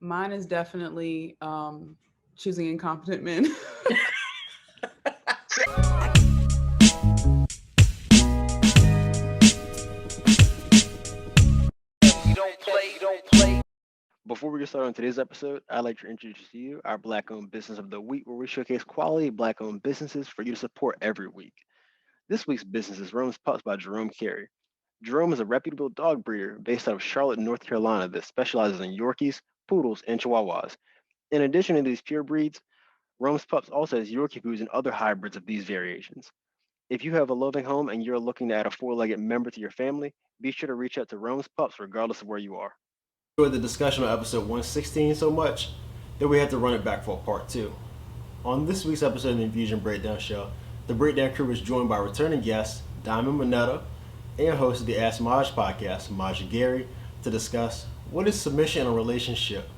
Mine is definitely choosing incompetent men. Before we get started on today's episode, I'd like to introduce to you our Black owned business of the week, where we showcase quality Black owned businesses for you to support every week. This week's business is Rome's Pups by Jerome Carey. Jerome is a reputable dog breeder based out of Charlotte, North Carolina, that specializes in Yorkies, Poodles, and Chihuahuas. In addition to these pure breeds, Rome's Pups also has Yorkie Poos and other hybrids of these variations. If you have a loving home and you're looking to add a four-legged member to your family, be sure to reach out to Rome's Pups regardless of where you are. Enjoyed the discussion on episode 116 so much that we had to run it back for a part 2. On this week's episode of the Infusion Breakdown Show, the Breakdown crew was joined by returning guest Diamond Moneta and host of the Ask Maj podcast, Maj and Gary, to discuss what is submission in a relationship,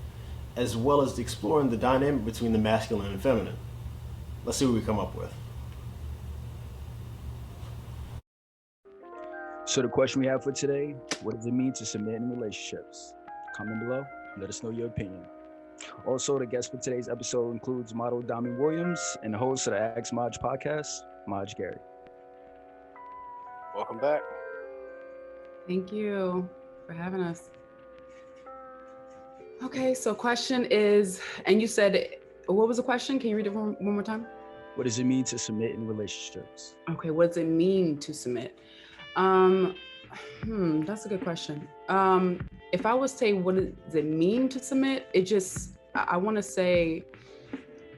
as well as exploring the dynamic between the masculine and feminine. Let's see what we come up with. So the question we have for today, what does it mean to submit in relationships? Comment below, let us know your opinion. Also, the guest for today's episode includes model Dami Williams and the host of the Ask Maj podcast, Maj Gary. Welcome back. Thank you for having us. Okay, so question is, and you said, what was the question? Can you read it one more time? What does it mean to submit in relationships? Okay, what does it mean to submit? That's a good question. If I was to say, what does it mean to submit? I want to say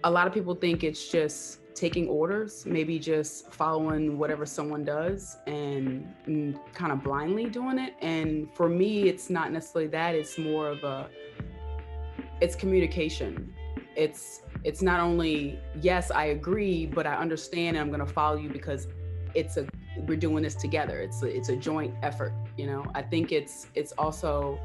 a lot of people think it's just taking orders, maybe just following whatever someone does and kind of blindly doing it. And for me, it's not necessarily that. It's more of it's communication. It's not only, yes, I agree, but I understand and I'm going to follow you because we're doing this together. It's a joint effort. I think it's also,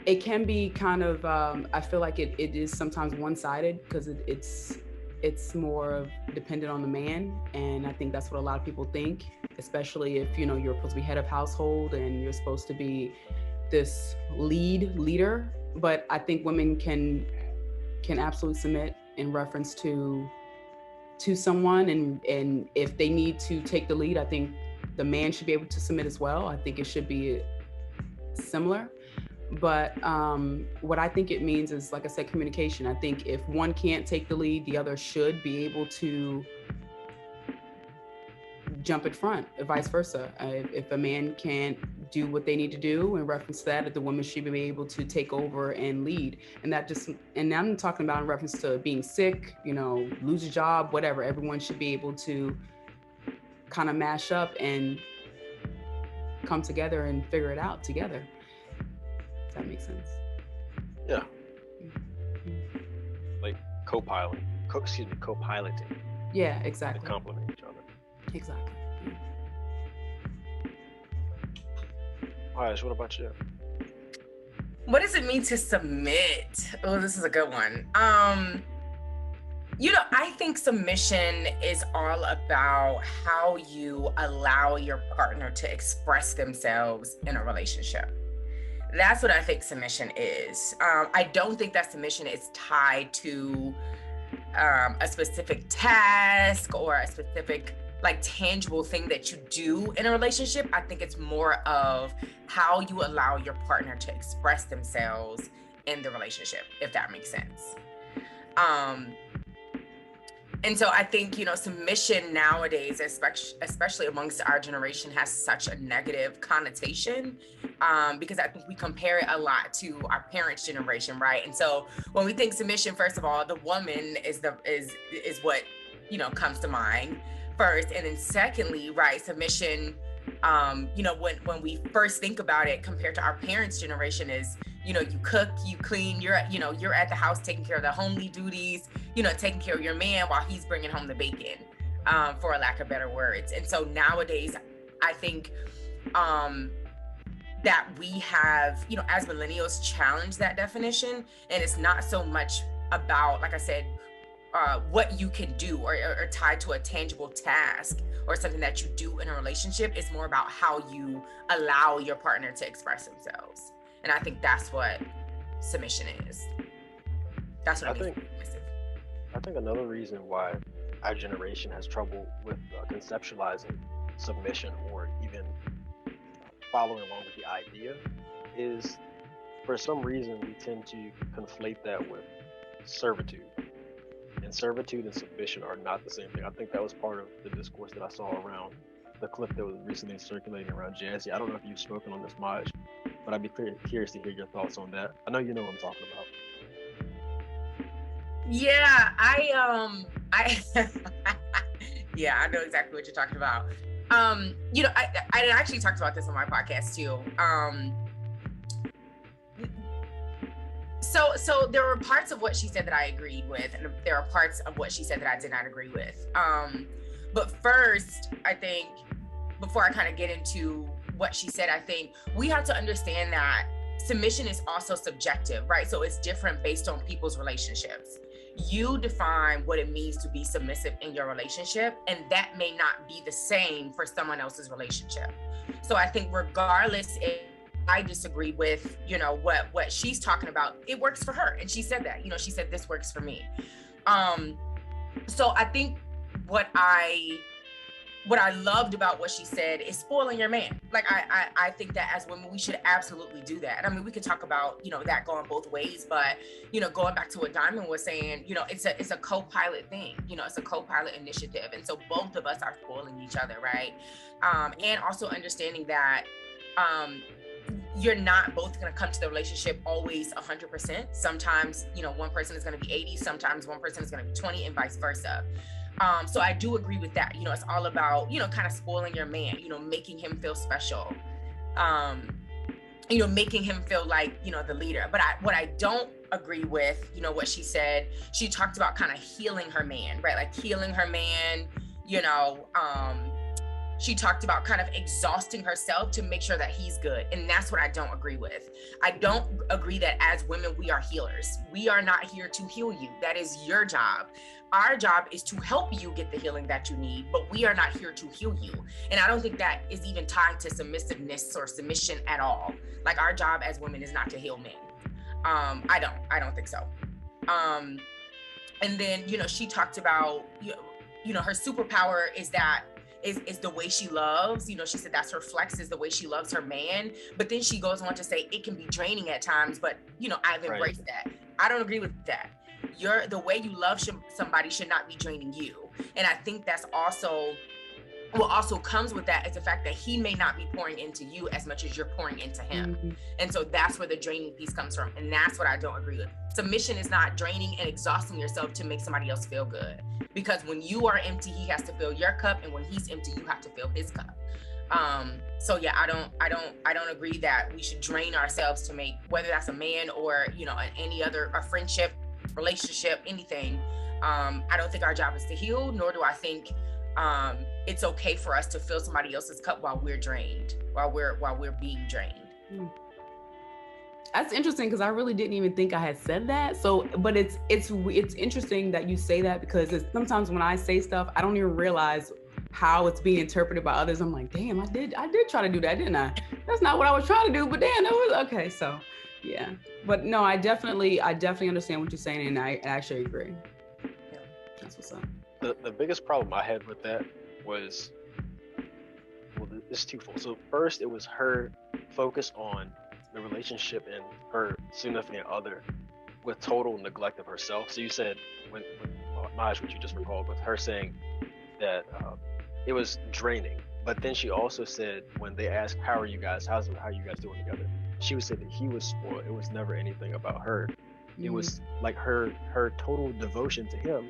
it can be kind of, I feel like it is sometimes one-sided because it's more of dependent on the man. And I think that's what a lot of people think, especially if, you're supposed to be head of household and you're supposed to be this leader. But I think women can absolutely submit in reference to someone, and if they need to take the lead, I think the man should be able to submit as well. I think it should be similar. But what I think it means is, like I said, communication. I think if one can't take the lead, the other should be able to jump in front, or vice versa. If a man can't do what they need to do in reference to that, the woman should be able to take over and lead. And I'm talking about in reference to being sick, lose a job, whatever. Everyone should be able to kind of mash up and come together and figure it out together. Does that make sense? Yeah. Mm-hmm. Like co-piloting. Yeah, exactly. To complement each other. Exactly. Alright, what about you? What does it mean to submit? Oh, this is a good one. I think submission is all about how you allow your partner to express themselves in a relationship. That's what I think submission is. I don't think that submission is tied to a specific task or a specific tangible thing that you do in a relationship. I think it's more of how you allow your partner to express themselves in the relationship, if that makes sense. And so I think, submission nowadays, especially amongst our generation, has such a negative connotation because I think we compare it a lot to our parents' generation, right? And so when we think submission, first of all, the woman is what, comes to mind first. And then secondly, right, submission, when we first think about it compared to our parents' generation is, you cook, you clean, you're at the house taking care of the homely duties, taking care of your man while he's bringing home the bacon, for a lack of better words. And so nowadays, I think that we have, as millennials, challenged that definition. And it's not so much about, like I said, what you can do or tied to a tangible task or something that you do in a relationship. It's more about how you allow your partner to express themselves. And I think that's what submission is. That's what I mean. I think another reason why our generation has trouble with conceptualizing submission or even following along with the idea is, for some reason, we tend to conflate that with servitude. And servitude and submission are not the same thing. I think that was part of the discourse that I saw around the clip that was recently circulating around Jazzy. I don't know if you've spoken on this, Maj, but I'd be curious to hear your thoughts on that. I know you know what I'm talking about. Yeah, yeah, I know exactly what you're talking about. You know, I actually talked about this on my podcast too. So there were parts of what she said that I agreed with, and there are parts of what she said that I did not agree with. But first, I think, before I kind of get into what she said, I think we have to understand that submission is also subjective, right? So it's different based on people's relationships. You define what it means to be submissive in your relationship, and that may not be the same for someone else's relationship. So I think regardless if I disagree with, you know, what she's talking about, it works for her. And she said that, you know, she said, this works for me. So I think what I loved about what she said is spoiling your man. Like, I think that as women, we should absolutely do that. And I mean, we could talk about, you know, that going both ways, but, you know, going back to what Diamond was saying, you know, it's a co-pilot thing, you know, it's a co-pilot initiative. And so both of us are spoiling each other, right? And also understanding that, you're not both going to come to the relationship always 100%. Sometimes, you know, one person is going to be 80, sometimes one person is going to be 20, and vice versa. So I do agree with that. You know, it's all about, you know, kind of spoiling your man, you know, making him feel special, you know, making him feel like, you know, the leader. But what I don't agree with, you know, what she said, she talked about kind of healing her man, right? Like healing her man, you know, she talked about kind of exhausting herself to make sure that he's good. And that's what I don't agree with. I don't agree that as women, we are healers. We are not here to heal you. That is your job. Our job is to help you get the healing that you need, but we are not here to heal you. And I don't think that is even tied to submissiveness or submission at all. Like, our job as women is not to heal men. I don't think so. And then, you know, she talked about, you know, her superpower is that is the way she loves. You know, she said that's her flex, is the way she loves her man. But then she goes on to say it can be draining at times, but, you know, I've embraced that. I don't agree with that. The way you love somebody should not be draining you. And I think that's also what also comes with that is the fact that he may not be pouring into you as much as you're pouring into him. Mm-hmm. And so that's where the draining piece comes from. And that's what I don't agree with. Submission is not draining and exhausting yourself to make somebody else feel good. Because when you are empty, he has to fill your cup. And when he's empty, you have to fill his cup. So yeah, I don't agree that we should drain ourselves to make, whether that's a man or, you know, any other, a friendship, relationship, anything. I don't think our job is to heal, nor do I think it's okay for us to fill somebody else's cup while we're drained, while we're being drained. That's interesting, because I really didn't even think I had said that. So, but it's interesting that you say that, because sometimes when I say stuff, I don't even realize how it's being interpreted by others. I'm like, damn, I did try to do that, didn't I? That's not what I was trying to do, but damn, that was okay. So yeah, but no, I definitely understand what you're saying, and I actually agree. Yeah, that's what's up. The biggest problem I had with that was, well, it's twofold. So first, it was her focus on the relationship and her significant other with total neglect of herself. So you said, when Maj, what you just recalled, with her saying that it was draining. But then she also said, when they asked, how are you guys doing together? She would say that he was spoiled. It was never anything about her. Mm-hmm. It was like her total devotion to him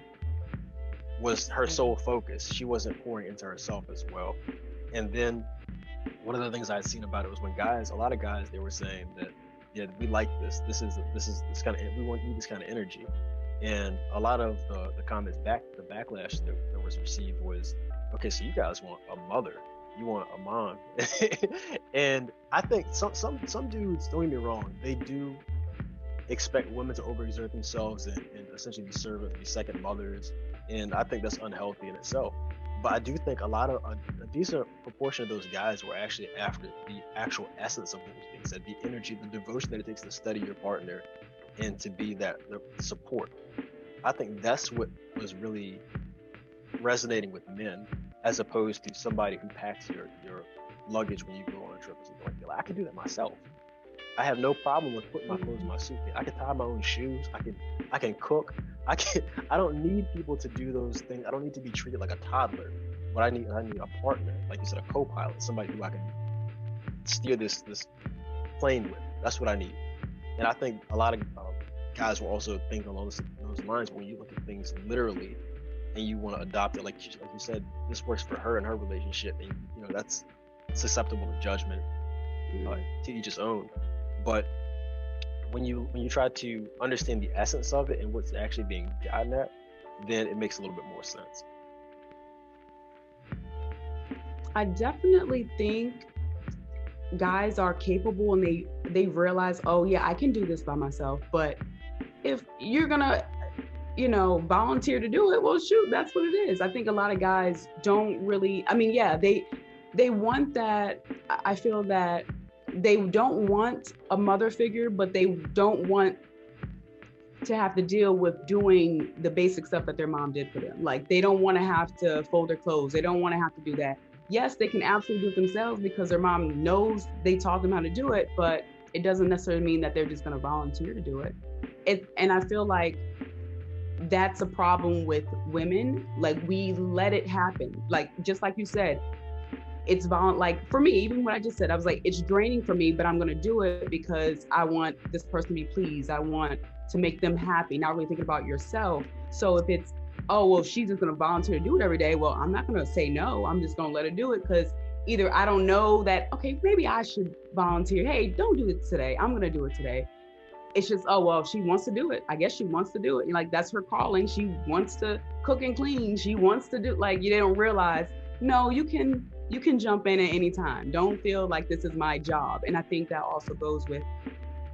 was her sole focus. She wasn't pouring into herself as well. And then one of the things I had seen about it was when a lot of guys, they were saying that, yeah, we like this. This is this kind of, we need this kind of energy. And a lot of the comments the backlash that was received was, okay, so you guys want a mother, you want a mom. And I think some dudes, don't get me wrong, they do expect women to overexert themselves and essentially be servants, be second mothers. And I think that's unhealthy in itself. But I do think a decent proportion of those guys were actually after the actual essence of what was being said, the energy, the devotion that it takes to study your partner, and to be that the support. I think that's what was really resonating with men, as opposed to somebody who packs your luggage when you go on a trip or something like that. Like, I can do that myself. I have no problem with putting my clothes in my suitcase. I can tie my own shoes. I can cook. I don't need people to do those things. I don't need to be treated like a toddler. But I need a partner, like you said, a co-pilot, somebody who I can steer this plane with. That's what I need. And I think a lot of guys will also think along those lines when you look at things literally and you want to adopt it. Like you said, this works for her and her relationship, and that's susceptible to judgment, to each his own. But when you try to understand the essence of it and what's actually being gotten at, then it makes a little bit more sense. I definitely think guys are capable, and they realize, oh yeah, I can do this by myself. But if you're gonna volunteer to do it, well shoot, that's what it is. I think a lot of guys don't really, they want that. I feel that they don't want a mother figure, but they don't want to have to deal with doing the basic stuff that their mom did for them. Like, they don't want to have to fold their clothes. They don't want to have to do that. Yes, they can absolutely do it themselves because their mom knows they taught them how to do it, but it doesn't necessarily mean that they're just going to volunteer to do it. And I feel like that's a problem with women. Like, we let it happen. Like, just like you said, it's like for me, even what I just said, I was like, it's draining for me, but I'm going to do it because I want this person to be pleased. I want to make them happy, not really thinking about yourself. So if it's, oh, well, she's just going to volunteer to do it every day, well, I'm not going to say no. I'm just going to let her do it, because either I don't know that, okay, maybe I should volunteer. Hey, don't do it today. I'm going to do it today. It's just, oh, well, if she wants to do it, I guess she wants to do it. Like, that's her calling. She wants to cook and clean. She wants to do, like, you don't realize, no, you can jump in at any time. Don't feel like this is my job. And I think that also goes with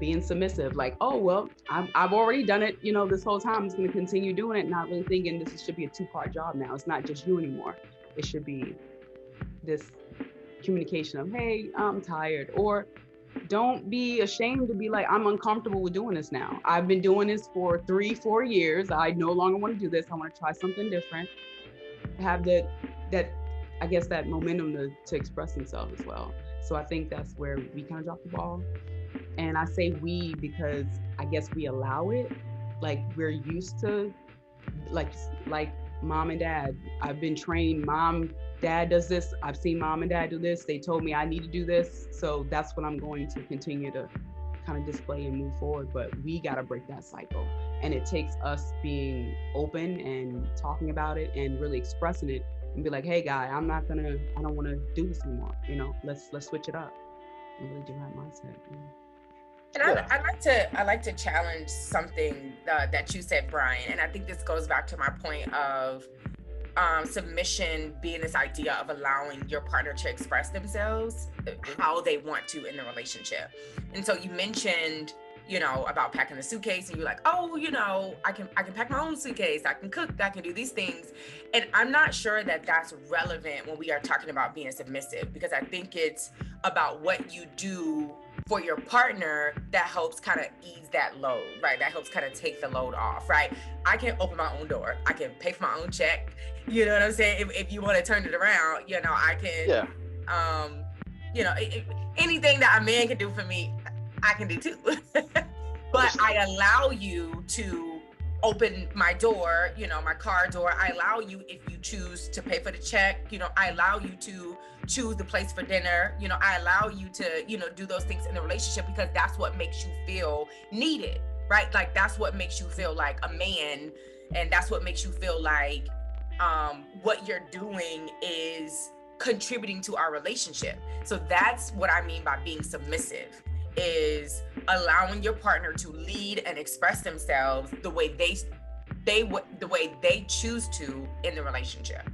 being submissive. Like, oh, well, I've already done it, this whole time. I'm just going to continue doing it, not really thinking this should be a two-part job now. It's not just you anymore. It should be this communication of, hey, I'm tired. Or don't be ashamed to be like, I'm uncomfortable with doing this now. I've been doing this for 3-4 years. I no longer want to do this. I want to try something different. Have that I guess that momentum to express themselves as well. So I think that's where we kind of drop the ball. And I say we because I guess we allow it. Like, we're used to, like mom and dad. I've been trained, mom, dad does this. I've seen mom and dad do this. They told me I need to do this. So that's what I'm going to continue to kind of display and move forward. But we got to break that cycle. And it takes us being open and talking about it and really expressing it and be like, hey guy, I don't want to do this anymore. Let's switch it up and really do that mindset. And I like to challenge something that you said, Bryan. And I think this goes back to my point of submission being this idea of allowing your partner to express themselves how they want to in the relationship. And so you mentioned, about packing the suitcase, and you're like, oh, I can pack my own suitcase. I can cook. I can do these things. And I'm not sure that that's relevant when we are talking about being submissive, because I think it's about what you do for your partner that helps kind of ease that load, right? That helps kind of take the load off, right? I can open my own door. I can pay for my own check. You know what I'm saying? If you want to turn it around, I can, anything that a man can do for me, I can do too. But I allow you to open my door, my car door. I allow you, if you choose to pay for the check, I allow you to choose the place for dinner. I allow you to, do those things in the relationship, because that's what makes you feel needed, right? Like, that's what makes you feel like a man. And that's what makes you feel like what you're doing is contributing to our relationship. So that's what I mean by being submissive, is allowing your partner to lead and express themselves the way they choose to in the relationship.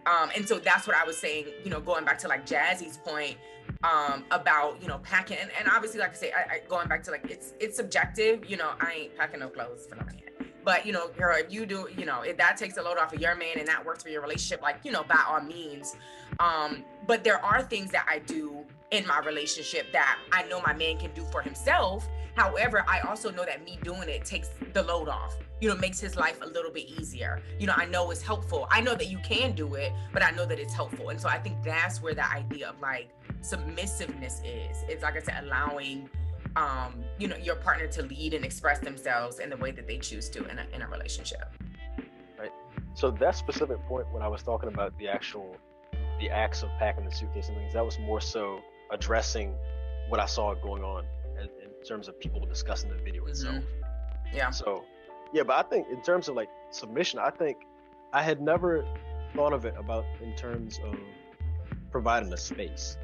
And so that's what I was saying, going back to like Jazzy's point about, packing. And obviously, like I say, I going back to like, it's subjective, I ain't packing no clothes for no man. But, girl, if you do, if that takes a load off of your man and that works for your relationship, like, by all means. But there are things that I do in my relationship that I know my man can do for himself However, I also know that me doing it takes the load off, you know, makes his life a little bit easier. You know, I know it's helpful. I know that you can do it, but I know that it's helpful. And so I think that's where the idea of like submissiveness is. It's like I said, allowing, you know, your partner to lead and express themselves in the way that they choose to in a relationship. Right. So that specific point when I was talking about the acts of packing the suitcase and things, that was more so addressing what I saw going on in terms of people discussing the video itself. Yeah. So, yeah, but I think in terms of like submission, I think I had never thought of it about in terms of providing a space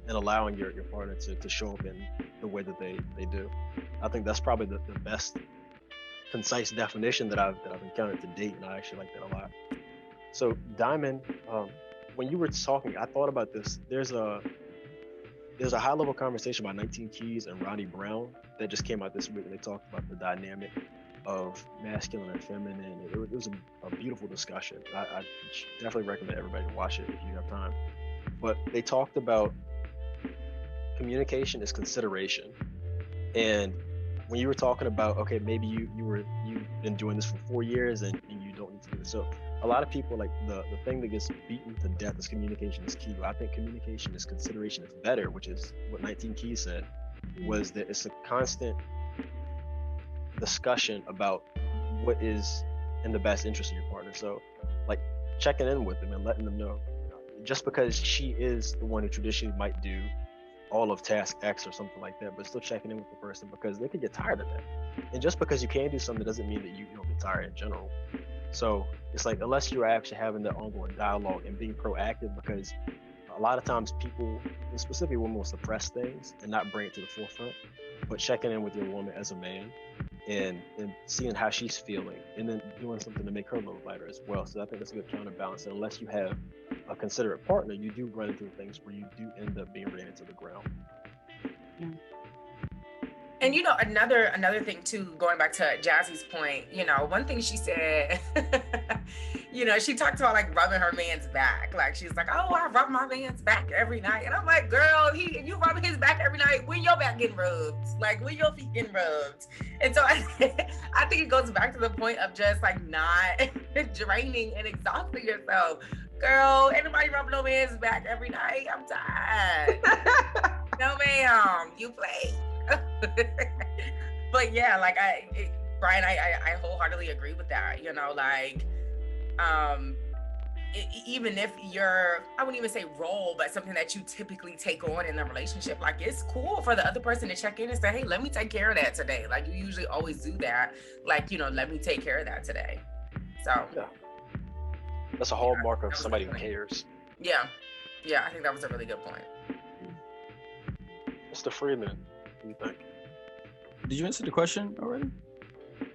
and allowing your partner to show up in the way that they do. I think that's probably the best concise definition that I've encountered to date, and I actually like that a lot. So Diamond, when you were talking, I thought about this. There's a high level conversation about 19 Keys and Ronnie Brown that just came out this week, and they talked about the dynamic of masculine and feminine. It was a beautiful discussion. I definitely recommend everybody to watch it if you have time. But they talked about communication is consideration. And when you were talking about, okay, maybe you've been doing this for 4 years and you don't need to do this. So a lot of people, like the thing that gets beaten to death is communication is key. I think communication is consideration is better, which is what 19 Keys said, was that it's a constant discussion about what is in the best interest of your partner. So like checking in with them and letting them know, just because she is the one who traditionally might do all of task X or something like that, but still checking in with the person, because they could get tired of that. And just because you can do something doesn't mean that you don't get tired in general. So it's like, unless you're actually having that ongoing dialogue and being proactive, because a lot of times people, and specifically women, will suppress things and not bring it to the forefront. But checking in with your woman as a man and seeing how she's feeling, and then doing something to make her a little lighter as well. So I think that's a good counterbalance. And unless you have a considerate partner, you do run into things where you do end up being ran into the ground. And you know, another thing too, going back to Jazzy's point, you know, one thing she said, you know, she talked about like rubbing her man's back. Like she's like, oh, I rub my man's back every night. And I'm like, girl, if you rubbing his back every night, when your back getting rubbed? Like when your feet getting rubbed? And so I think it goes back to the point of just like not draining and exhausting yourself. Girl, anybody rubbing no man's back every night? I'm tired. No, ma'am, you play. But yeah, like Bryan, I wholeheartedly agree with that. You know, like even if you're, I wouldn't even say role, but something that you typically take on in the relationship, like it's cool for the other person to check in and say, hey, let me take care of that today. Like you usually always do that. Like, you know, let me take care of that today. So yeah, that's a hallmark of somebody who cares. Yeah, I think that was a really good point. Mr. Freeman, what do you think? Did you answer the question already?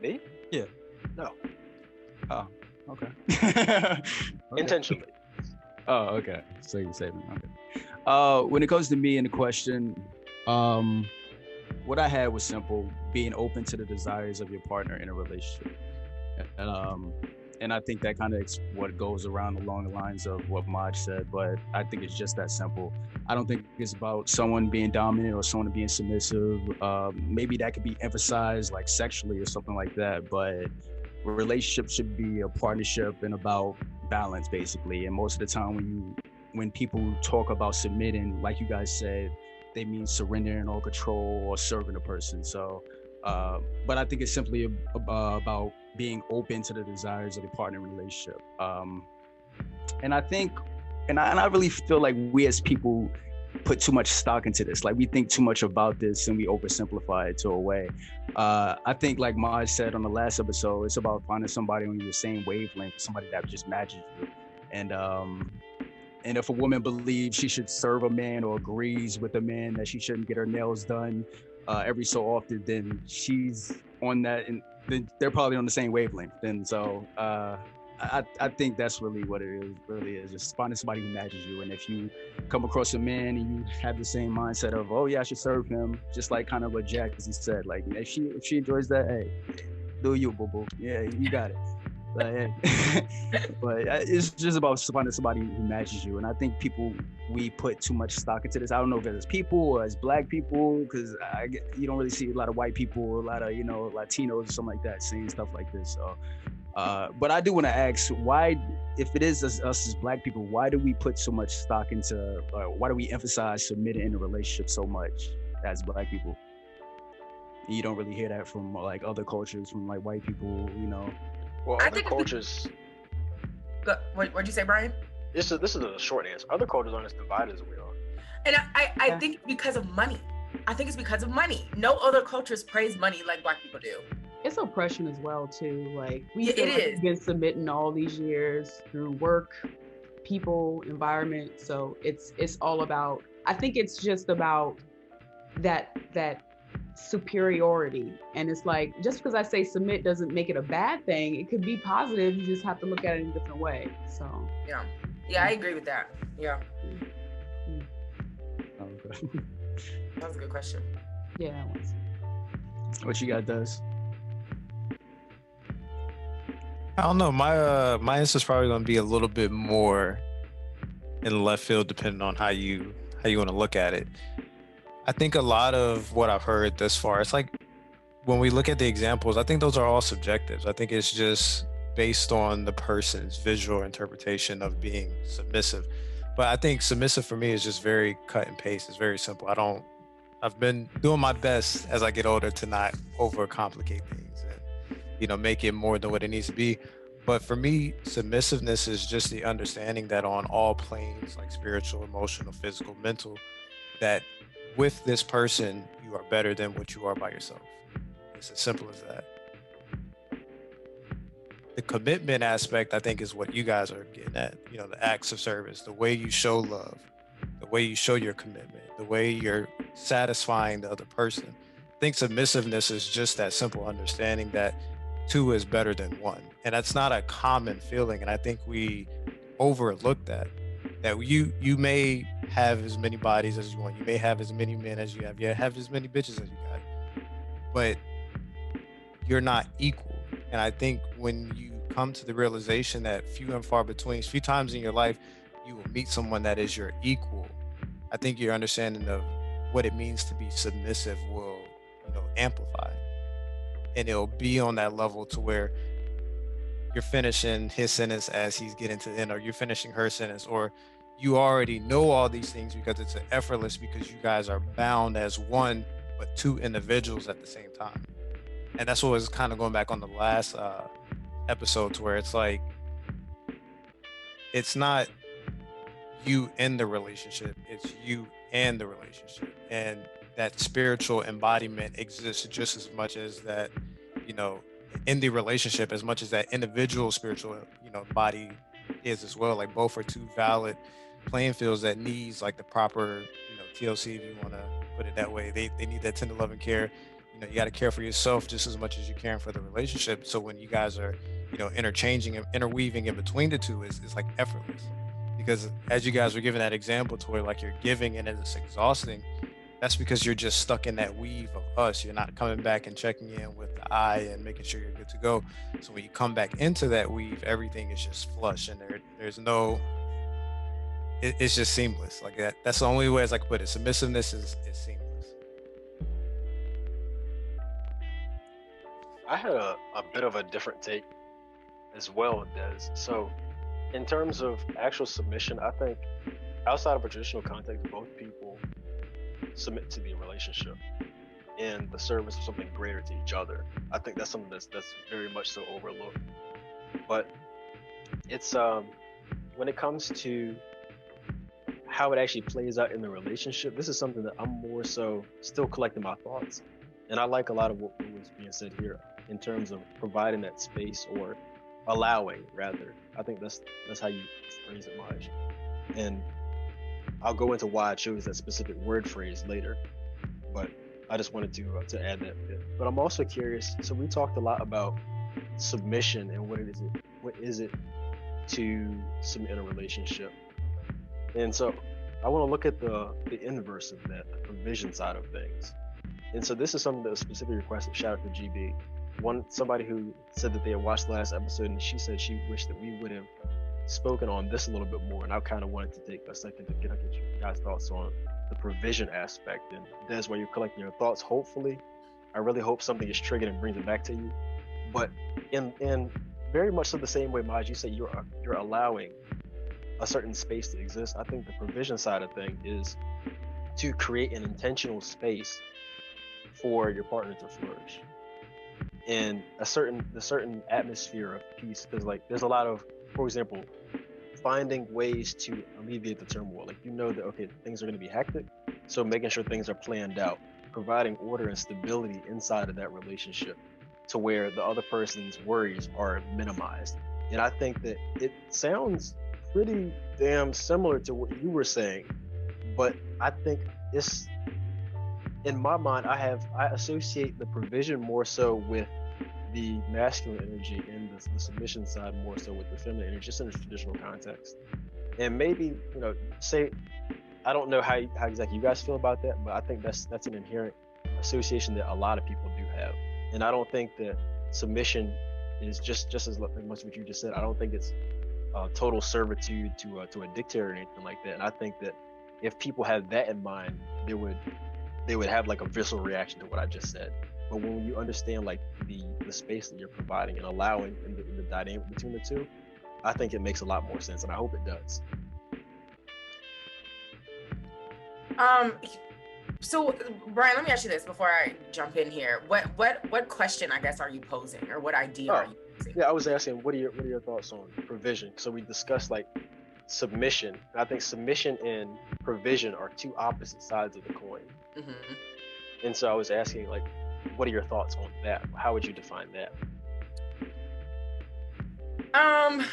Me? Yeah. No. Oh, okay. Intentionally. Oh, okay. So you're saving. Okay. When it comes to me and the question, what I had was simple: being open to the desires of your partner in a relationship. And I think that kind of what goes around along the lines of what Maj said, but I think it's just that simple. I don't think it's about someone being dominant or someone being submissive. Maybe that could be emphasized like sexually or something like that, but a relationship should be a partnership and about balance, basically. And most of the time when people talk about submitting, like you guys said, they mean surrendering all control or serving a person. So, but I think it's simply about being open to the desires of the partner relationship. And I think, and I really feel like we as people put too much stock into this. Like we think too much about this and we oversimplify it to a way. I think like Maj said on the last episode, it's about finding somebody on your same wavelength, somebody that just matches you. And if a woman believes she should serve a man or agrees with a man that she shouldn't get her nails done every so often, then she's on that, and then they're probably on the same wavelength. And so I think that's really what it is, just finding somebody who matches you. And if you come across a man and you have the same mindset of, oh yeah, I should serve him, just like kind of what Jazzy said, like if she enjoys that, hey, do you, boo boo? Yeah, you got it. Like, but it's just about finding somebody who matches you. And I think we put too much stock into this. I don't know if it's people or as Black people, because you don't really see a lot of white people or a lot of, Latinos or something like that saying stuff like this. So, but I do want to ask, why, if it is us as Black people, why do we put so much stock into, why do we emphasize submitting in a relationship so much as Black people? You don't really hear that from like other cultures, from like white people, Well, other cultures. What'd you say, Bryan? This is a short answer. Other cultures aren't as divided as we are. And I think it's because of money. I think it's because of money. No other cultures praise money like Black people do. It's oppression as well too. Like It is. We've been submitting all these years through work, people, environment. So it's all about. I think it's just about that superiority. And it's like, just because I say submit doesn't make it a bad thing. It could be positive. You just have to look at it in a different way. So yeah, I agree with that. Yeah. Okay. That was a good question. Yeah, it was. What you got, Does? I don't know. My answer is probably going to be a little bit more in left field, depending on how you want to look at it. I think a lot of what I've heard thus far, it's like when we look at the examples, I think those are all subjective. I think it's just based on the person's visual interpretation of being submissive. But I think submissive for me is just very cut and paste. It's very simple. I've been doing my best as I get older to not overcomplicate things and, make it more than what it needs to be. But for me, submissiveness is just the understanding that on all planes, like spiritual, emotional, physical, mental, that with this person, you are better than what you are by yourself. It's as simple as that. The commitment aspect, I think, is what you guys are getting at. The acts of service, the way you show love, the way you show your commitment, the way you're satisfying the other person. I think submissiveness is just that simple understanding that two is better than one. And that's not a common feeling. And I think we overlook that you may have as many bodies as you want. You may have as many men as you have. You have as many bitches as you got. But you're not equal. And I think when you come to the realization that few and far between, few times in your life, you will meet someone that is your equal, I think your understanding of what it means to be submissive will, amplify. And it'll be on that level to where you're finishing his sentence as he's getting to the end, or you're finishing her sentence, or you already know all these things because it's effortless, because you guys are bound as one, but two individuals at the same time. And that's what was kind of going back on the last episode, to where it's like, it's not you in the relationship, it's you and the relationship. And that spiritual embodiment exists just as much as that, in the relationship, as much as that individual spiritual, body is as well. Like both are two valid playing fields that needs like the proper, TLC, if you want to put it that way. They need that tender love and care. You got to care for yourself just as much as you're caring for the relationship. So when you guys are, interchanging and interweaving in between the two, it's like effortless. Because as you guys were giving that example to where like you're giving and it's exhausting, that's because you're just stuck in that weave of us. You're not coming back and checking in with the eye and making sure you're good to go. So when you come back into that weave, everything is just flush, and there's no, it's just seamless. Like that. That's the only way as I can put it. Submissiveness is seamless. I had a bit of a different take as well, Des. So in terms of actual submission, I think outside of a traditional context, both people submit to the relationship in the service of something greater to each other. I think that's something that's very much so overlooked. But it's when it comes to how it actually plays out in the relationship, this is something that I'm more so still collecting my thoughts. And I like a lot of what was being said here in terms of providing that space, or allowing, rather. I think that's how you phrase it, Maj. And I'll go into why I chose that specific word phrase later, but I just wanted to add that bit. But I'm also curious. So we talked a lot about submission and what is it to submit in a relationship. And so I want to look at the inverse of that, the provision side of things. And so this is something that was specifically requested. Shout out to GB. somebody who said that they had watched the last episode, and she said she wished that we would have spoken on this a little bit more. And I kind of wanted to take a second to get you guys' thoughts on the provision aspect. And that's where you're collecting your thoughts. Hopefully, I really hope something is triggered and brings it back to you. But in very much so the same way, Maj, you say you're allowing a certain space to exist. I think the provision side of thing is to create an intentional space for your partner to flourish in a certain atmosphere of peace. Because like there's a lot of, for example, finding ways to alleviate the turmoil. Like, you know that, okay, things are going to be hectic, so making sure things are planned out, providing order and stability inside of that relationship to where the other person's worries are minimized. And I think that it sounds pretty damn similar to what you were saying, but I think it's, in my mind, I associate the provision more so with the masculine energy and the submission side more so with the feminine energy, just in a traditional context. And maybe, say, I don't know how exactly you guys feel about that, but I think that's an inherent association that a lot of people do have. And I don't think that submission is just as much what you just said. I don't think it's total servitude to a dictator or anything like that. And I think that if people had that in mind, they would have like a visceral reaction to what I just said. But when you understand like the space that you're providing and allowing in the dynamic between the two, I think it makes a lot more sense, and I hope it does. So Bryan, let me ask you this before I jump in here. What question, I guess, are you posing, or what idea are you posing? Yeah, I was asking, what are your thoughts on provision? So we discussed like submission. I think submission and provision are two opposite sides of the coin. Mm-hmm. And so I was asking, like, what are your thoughts on that? How would you define that?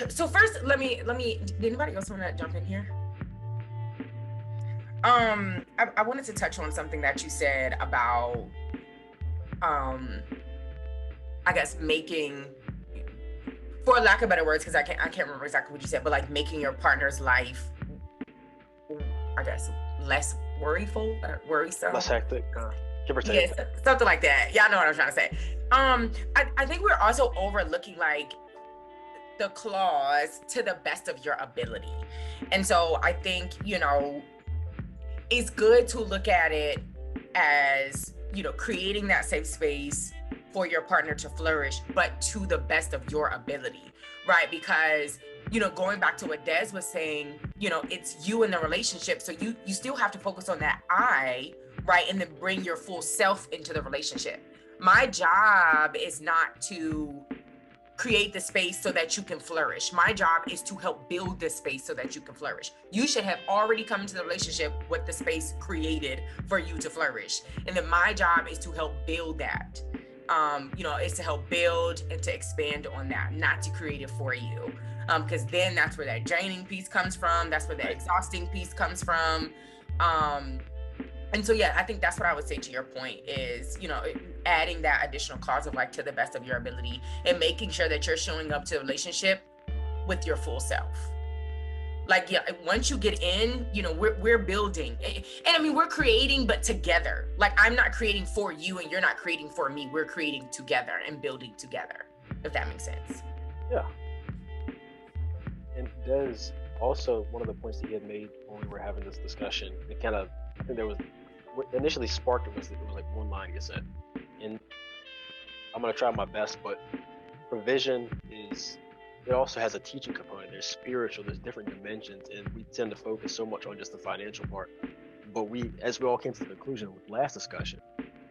So first, let me. Did anybody else want to jump in here? I wanted to touch on something that you said about, I guess making, for lack of better words, because I can't remember exactly what you said, but like making your partner's life, I guess, less worrisome, less hectic, give or take. Yes, something like that. Y'all know what I'm trying to say. I think we're also overlooking like the clause "to the best of your ability," and so I think it's good to look at it as creating that safe space for your partner to flourish, but to the best of your ability, right? Because going back to what Des was saying, it's you in the relationship, so you still have to focus on that I, right? And then bring your full self into the relationship. My job is not to create the space so that you can flourish. My job is to help build this space so that you can flourish. You should have already come into the relationship with the space created for you to flourish. And then my job is to help build that. Is to help build and to expand on that, not to create it for you. Because then that's where that draining piece comes from. That's where the exhausting piece comes from. And so, yeah, I think that's what I would say to your point is, adding that additional clause of like to the best of your ability and making sure that you're showing up to the relationship with your full self. Like, yeah, once you get in, we're building. And I mean, we're creating, but together. Like, I'm not creating for you and you're not creating for me. We're creating together and building together, if that makes sense. Yeah. And Des, also, one of the points that you had made when we were having this discussion, it kind of, I think there was, what initially sparked it was like one line you said. And I'm going to try my best, but provision is, it also has a teaching component. There's spiritual, there's different dimensions, and we tend to focus so much on just the financial part. But as we all came to the conclusion with last discussion,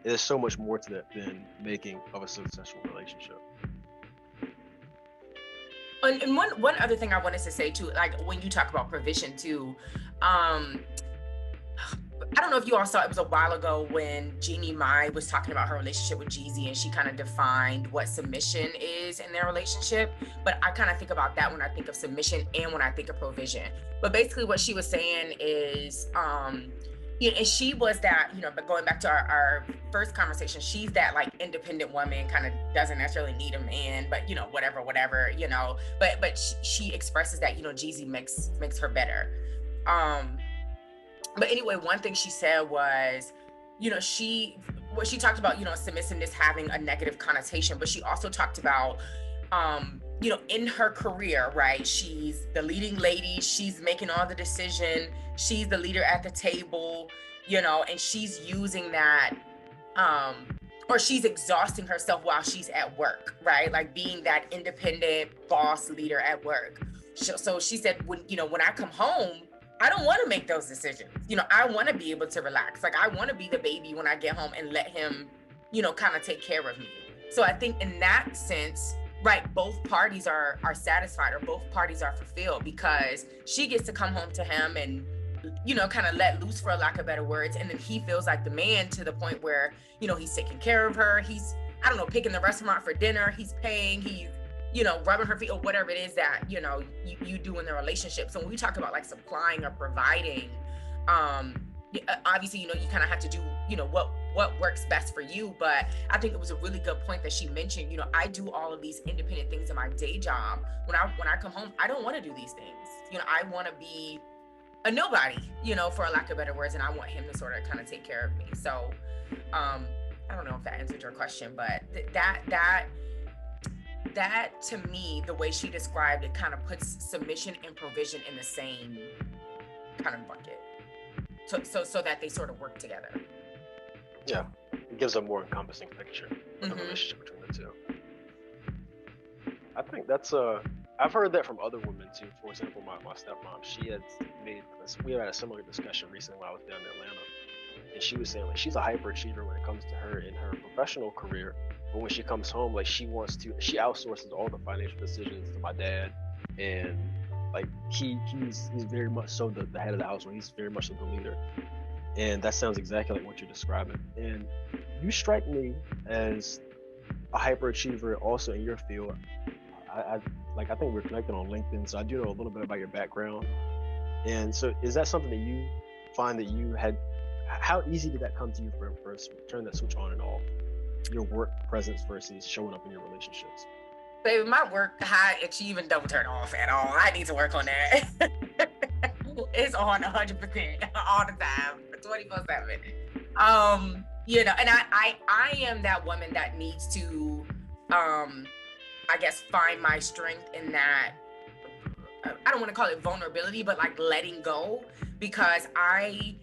there's so much more to that than making of a successful relationship. And one other thing I wanted to say too, like when you talk about provision too, I don't know if you all saw, it was a while ago when Jeannie Mai was talking about her relationship with Jazzy, and she kind of defined what submission is in their relationship. But I kind of think about that when I think of submission and when I think of provision. But basically what she was saying is, and she was that, but going back to our first conversation, she's that like independent woman, kind of doesn't necessarily need a man, but whatever, but she expresses that, Jazzy makes her better. But anyway, one thing she said was, she what she talked about, submissiveness having a negative connotation, but she also talked about, in her career, right? She's the leading lady. She's making all the decision. She's the leader at the table, and she's using that, or she's exhausting herself while she's at work, right? Like being that independent boss leader at work. So she said, when I come home, I don't want to make those decisions. I want to be able to relax. Like I want to be the baby when I get home and let him, kind of take care of me. So I think in that sense, right, both parties are satisfied, or both parties are fulfilled, because she gets to come home to him and, kind of let loose, for lack of better words. And then he feels like the man, to the point where, he's taking care of her. He's, picking the restaurant for dinner. He's paying, he's, rubbing her feet, or whatever it is that, you do in the relationship. So when we talk about like supplying or providing, obviously, you kind of have to do, what works best for you. But I think it was a really good point that she mentioned, I do all of these independent things in my day job. When I come home, I don't want to do these things. I want to be a nobody, for lack of better words. And I want him to sort of kind of take care of me. So, I don't know if that answered your question, but that to me, the way she described it, kind of puts submission and provision in the same kind of bucket. So that they sort of work together. Yeah, it gives a more encompassing picture of the relationship between the two. I think that's I've heard that from other women too. For example, my stepmom, we had a similar discussion recently when I was down in Atlanta, and she was saying like she's a hyperachiever when it comes to her in her professional career, but when she comes home, like she outsources all the financial decisions to my dad, and like he's very much so the head of the household. He's very much so the leader. And that sounds exactly like what you're describing. And you strike me as a hyperachiever also in your field. I think we're connected on LinkedIn, so I do know a little bit about your background. And so is that something that you find that you had, how easy did that come to you for turn that switch on and off? Your work presence versus showing up in your relationships? Baby, my work high achieving don't turn off at all. I need to work on that. It's on 100% all the time, 24/7. And I am that woman that needs to, I guess, find my strength in that. I don't want to call it vulnerability, but like letting go, because I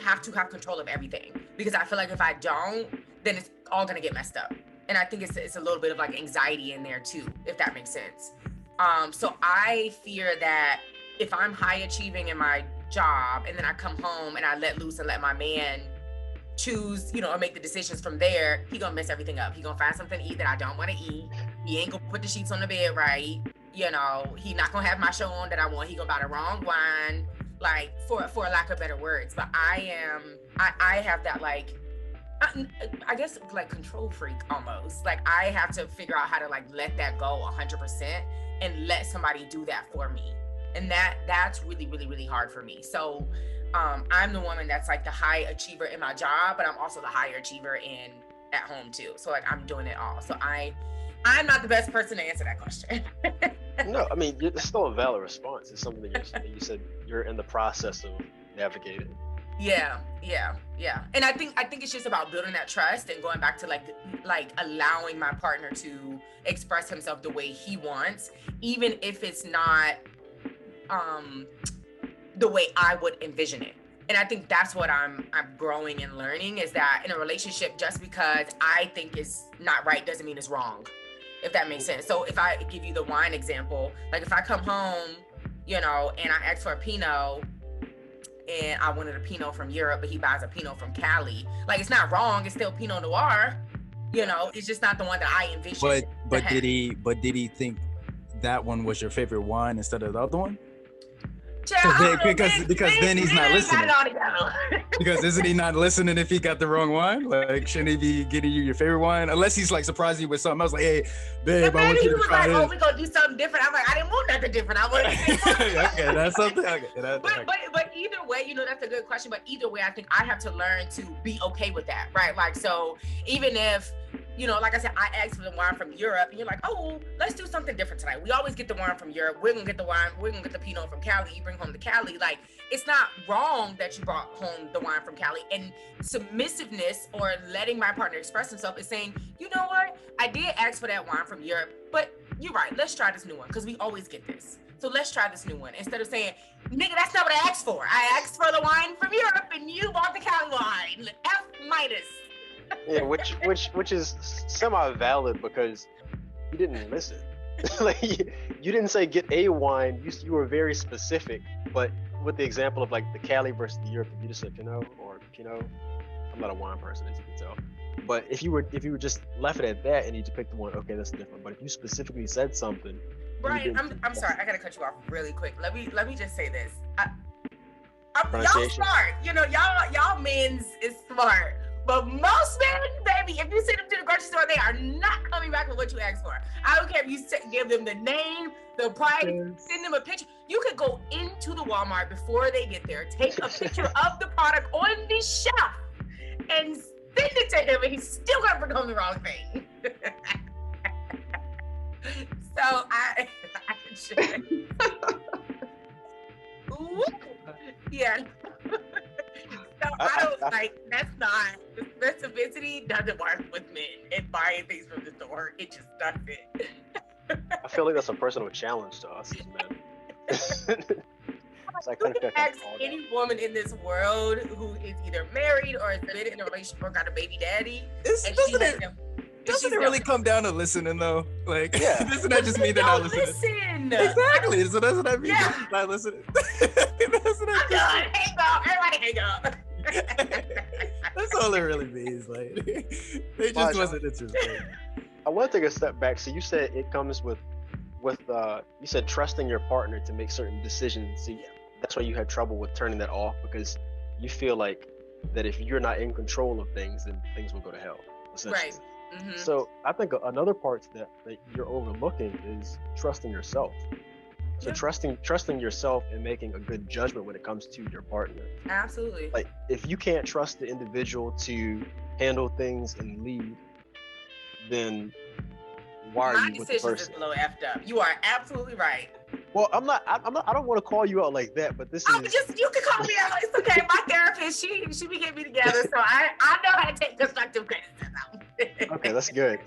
have to have control of everything, because I feel like if I don't, then it's all gonna get messed up. And I think it's a little bit of like anxiety in there too, if that makes sense. So I fear that if I'm high achieving in my job and then I come home and I let loose and let my man choose, or make the decisions from there, he gonna mess everything up. He gonna find something to eat that I don't want to eat. He ain't gonna put the sheets on the bed right. He not gonna have my show on that I want. He gonna buy the wrong wine, like for a lack of better words. But I have that like, I guess like control freak almost. Like I have to figure out how to like let that go 100% and let somebody do that for me. And that's really, really, really hard for me. So I'm the woman that's like the high achiever in my job, but I'm also the higher achiever at home too. So like I'm doing it all. So I'm not the best person to answer that question. No, I mean, it's still a valid response. It's something that you said you're in the process of navigating. Yeah. And I think it's just about building that trust and going back to like allowing my partner to express himself the way he wants, even if it's not the way I would envision it. And I think that's what I'm growing and learning, is that in a relationship, just because I think it's not right doesn't mean it's wrong, if that makes sense. So if I give you the wine example, like if I come home, and I ask for a Pinot, and I wanted a Pinot from Europe, but he buys a Pinot from Cali, like it's not wrong, it's still Pinot Noir, it's just not the one that I envisioned. But did he think that one was your favorite wine instead of the other one? Because then he's not listening. Because isn't he not listening if he got the wrong wine? Like, shouldn't he be getting you your favorite wine? Unless he's like surprising you with something else, like, hey, babe, I want you to try this. Oh, we gonna do something different. I'm like, I didn't want nothing different. I want okay, that's something. Okay, but either way, that's a good question. But either way, I think I have to learn to be okay with that, right? Like, so even if you know, like I said, I asked for the wine from Europe, and you're like, oh, let's do something different tonight. We always get the wine from Europe. We're gonna get the wine. We're gonna get the Pinot from Cali. You bring home the Cali. Like, it's not wrong that you brought home the wine from Cali. And submissiveness, or letting my partner express himself, is saying, you know what? I did ask for that wine from Europe, but you're right. Let's try this new one, because we always get this. So let's try this new one. Instead of saying, nigga, that's not what I asked for. I asked for the wine from Europe, and you bought the Cali wine. F minus. Yeah, which is semi-valid, because you didn't listen. Like, you didn't say get a wine. You were very specific, but with the example of like the Cali versus the Europe, you just said Pinot or Pinot. I'm not a wine person, as you can tell. But if you were just left it at that and you just picked the one, okay, that's different. But if you specifically said something, Bryan, I'm sorry, I gotta cut you off really quick. Let me just say this. Y'all smart, you know, y'all men's is smart. But most men, baby, if you send them to the grocery store, they are not coming back with what you asked for. I don't care if you give them the name, the price, send them a picture. You could go into the Walmart before they get there, take a picture of the product on the shelf, and send it to him, and he's still gonna bring home the wrong thing. So I should. Yeah. So I don't like, that's not, specificity doesn't work with men and buying things from the store. It just doesn't. I feel like that's a personal challenge to us as men. So you can ask any woman in this world who is either married or has been in a relationship or got a baby daddy. Doesn't it really come down to listening though? Like, yeah. Doesn't that just mean they're not listening? Listen. Exactly. So that's what I mean. Yeah. Not listening. I'm done. Hang up. Everybody hang up. That's all it really means. Like, they just wasn't interested. I want to take a step back. So you said it comes with you said trusting your partner to make certain decisions. See, that's why you had trouble with turning that off, because you feel like that if you're not in control of things, then things will go to hell. Right. Mm-hmm. So I think another part that you're overlooking is trusting yourself. So trusting yourself and making a good judgment when it comes to your partner. Absolutely. Like, if you can't trust the individual to handle things and lead, then why are you with the person? My decision is a little effed up. You are absolutely right. Well, I'm not. I don't want to call you out like that, but this is. You can call me out. It's okay. My therapist, she be getting me together, so I know how to take constructive criticism. Okay, that's good.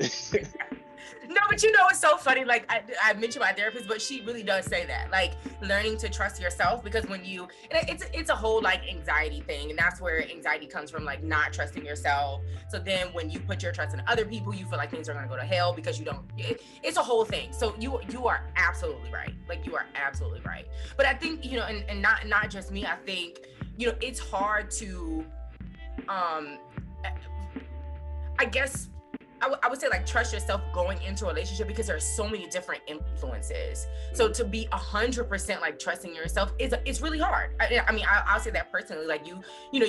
No, but you know, it's so funny. Like, I mentioned my therapist, but she really does say that, like, learning to trust yourself, because when you, it's a whole like anxiety thing, and that's where anxiety comes from, like not trusting yourself. So then when you put your trust in other people, you feel like things are gonna go to hell because you don't. It's a whole thing. So you are absolutely right. Like, you are absolutely right. But I think, you know, and not just me. I think, you know, it's hard to, I guess. I would say, like, trust yourself going into a relationship, because there are so many different influences. So to be 100% like trusting yourself it's really hard. I mean, I'll say that personally. Like, you know,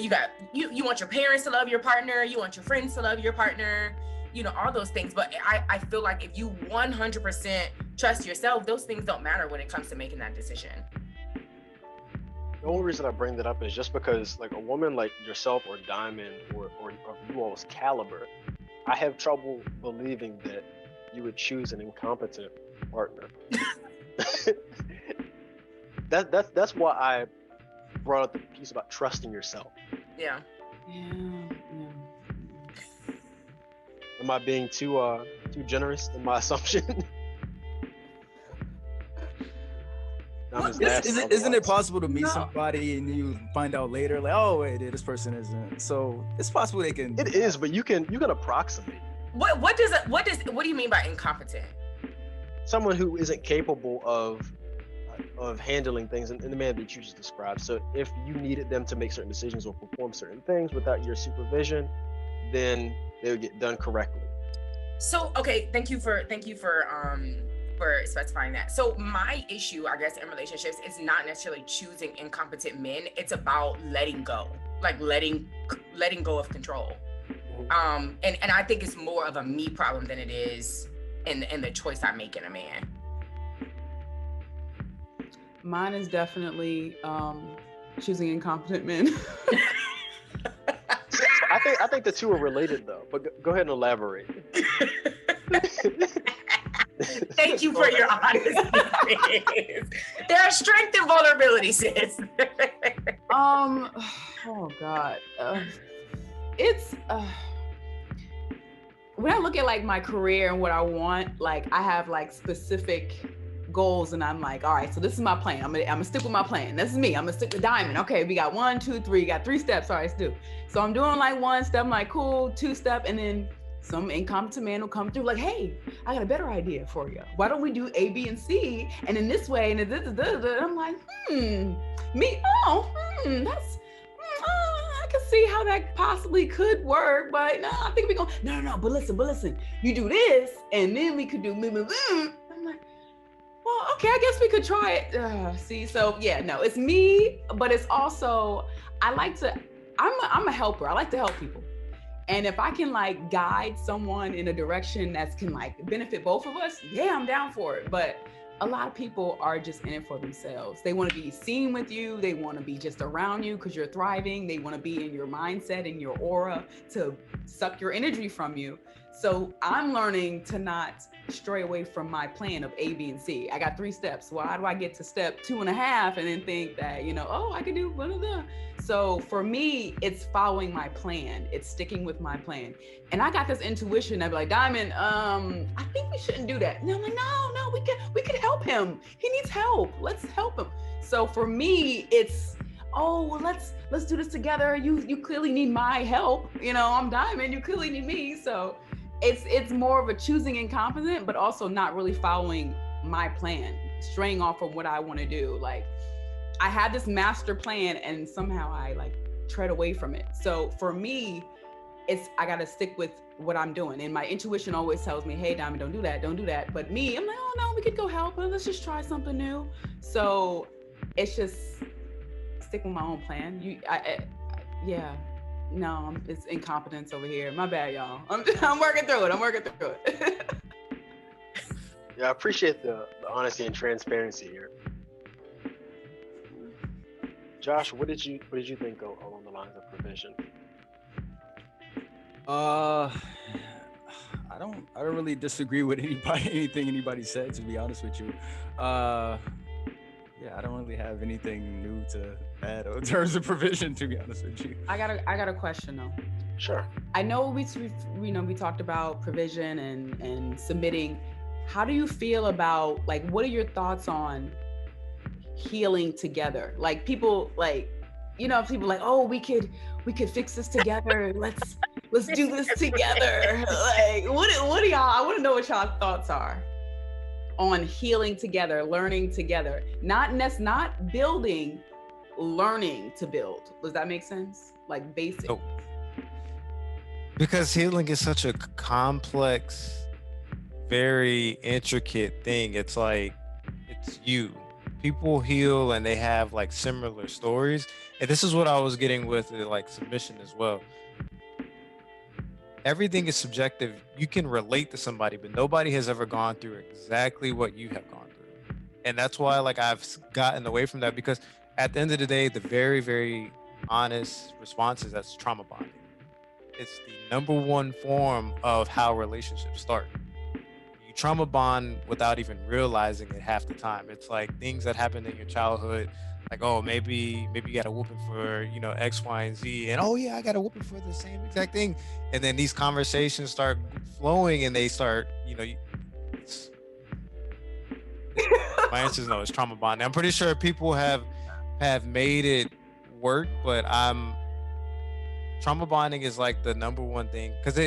you want your parents to love your partner, you want your friends to love your partner, you know, all those things. But I feel like if you 100% trust yourself, those things don't matter when it comes to making that decision. The only reason I bring that up is just because, like, a woman like yourself or Diamond or you all's caliber, I have trouble believing that you would choose an incompetent partner. That's why I brought up the piece about trusting yourself. Yeah. Am I being too generous in my assumption? Isn't it possible to meet somebody and you find out later, like, oh wait, this person isn't? So it's possible they can. It is, but you can approximate. What do you mean by incompetent? Someone who isn't capable of handling things in the manner that you just described. So if you needed them to make certain decisions or perform certain things without your supervision, then they would get done correctly. So okay, thank you for specifying that. So my issue, I guess, in relationships is not necessarily choosing incompetent men. It's about letting go, like letting go of control. And I think it's more of a me problem than it is in the choice I make in a man. Mine is definitely choosing incompetent men. I I think the two are related though. But go ahead and elaborate. Thank you for your honesty. There are strength and vulnerability, sis. Oh God. It's when I look at like my career and what I want, like I have like specific goals, and I'm like, all right, so this is my plan. I'm gonna stick with my plan. This is me. I'm gonna stick with diamond. Okay, we got 1, 2, 3. Got 3 steps. All right, let's do. So I'm doing like 1 step. I'm like, cool. 2 step, and then some incompetent man will come through like, hey, I got a better idea for you. Why don't we do A, B, and C? And in this way, and I'm like, that's. I can see how that possibly could work, but no, I think we're going, no, but listen, you do this, and then we could do, I'm like, well, okay, I guess we could try it. See, so yeah, no, it's me, but it's also, I'm a helper. I like to help people. And if I can like guide someone in a direction that can like benefit both of us, yeah, I'm down for it. But a lot of people are just in it for themselves. They want to be seen with you. They want to be just around you because you're thriving. They want to be in your mindset, in your aura, to suck your energy from you. So I'm learning to not stray away from my plan of A, B, and C. I got 3 steps. Well, how do I get to step 2.5 and then think that, I can do one of them? So for me, it's following my plan. It's sticking with my plan. And I got this intuition. I'd be like, Diamond, I think we shouldn't do that. And I'm like, no, we could help him. He needs help. Let's help him. So for me, it's, let's do this together. You clearly need my help. I'm Diamond. You clearly need me. So it's more of a choosing incompetent, but also not really following my plan, straying off from what I want to do. Like I had this master plan and somehow I like tread away from it. So for me, I got to stick with what I'm doing. And my intuition always tells me, hey, Diamond, don't do that. But me, I'm like, oh no, we could go help. Let's just try something new. So it's just stick with my own plan. It's incompetence over here. My bad, y'all. I'm working through it. Yeah, I appreciate the honesty and transparency here. Josh, what did you think along the lines of provision? I don't really disagree with anything anybody said, to be honest with you. I don't really have anything new to add in terms of provision, to be honest with you. I got a question though. Sure. I know we talked about provision and submitting. How do you feel about, like, what are your thoughts on healing together? Like people people like, oh, we could fix this together. Let's do this together. Like what are y'all? I want to know what y'all thoughts are on healing together, learning together, not building, learning to build. Does that make sense? Like basic. Oh. Because healing is such a complex, very intricate thing. It's like, it's you. People heal and they have like similar stories. And this is what I was getting with like submission as well. Everything is subjective. You can relate to somebody, but nobody has ever gone through exactly what you have gone through. And that's why like I've gotten away from that, because at the end of the day, the very, very honest response is that's trauma bonding. It's the #1 form of how relationships start. You trauma bond without even realizing it half the time. It's like things that happened in your childhood, like, oh, maybe you got a whooping for, X, Y, and Z. And oh yeah, I got a whooping for the same exact thing. And then these conversations start flowing and they start, my answer is no, it's trauma bonding. I'm pretty sure people have made it work, but trauma bonding is like the #1 thing, because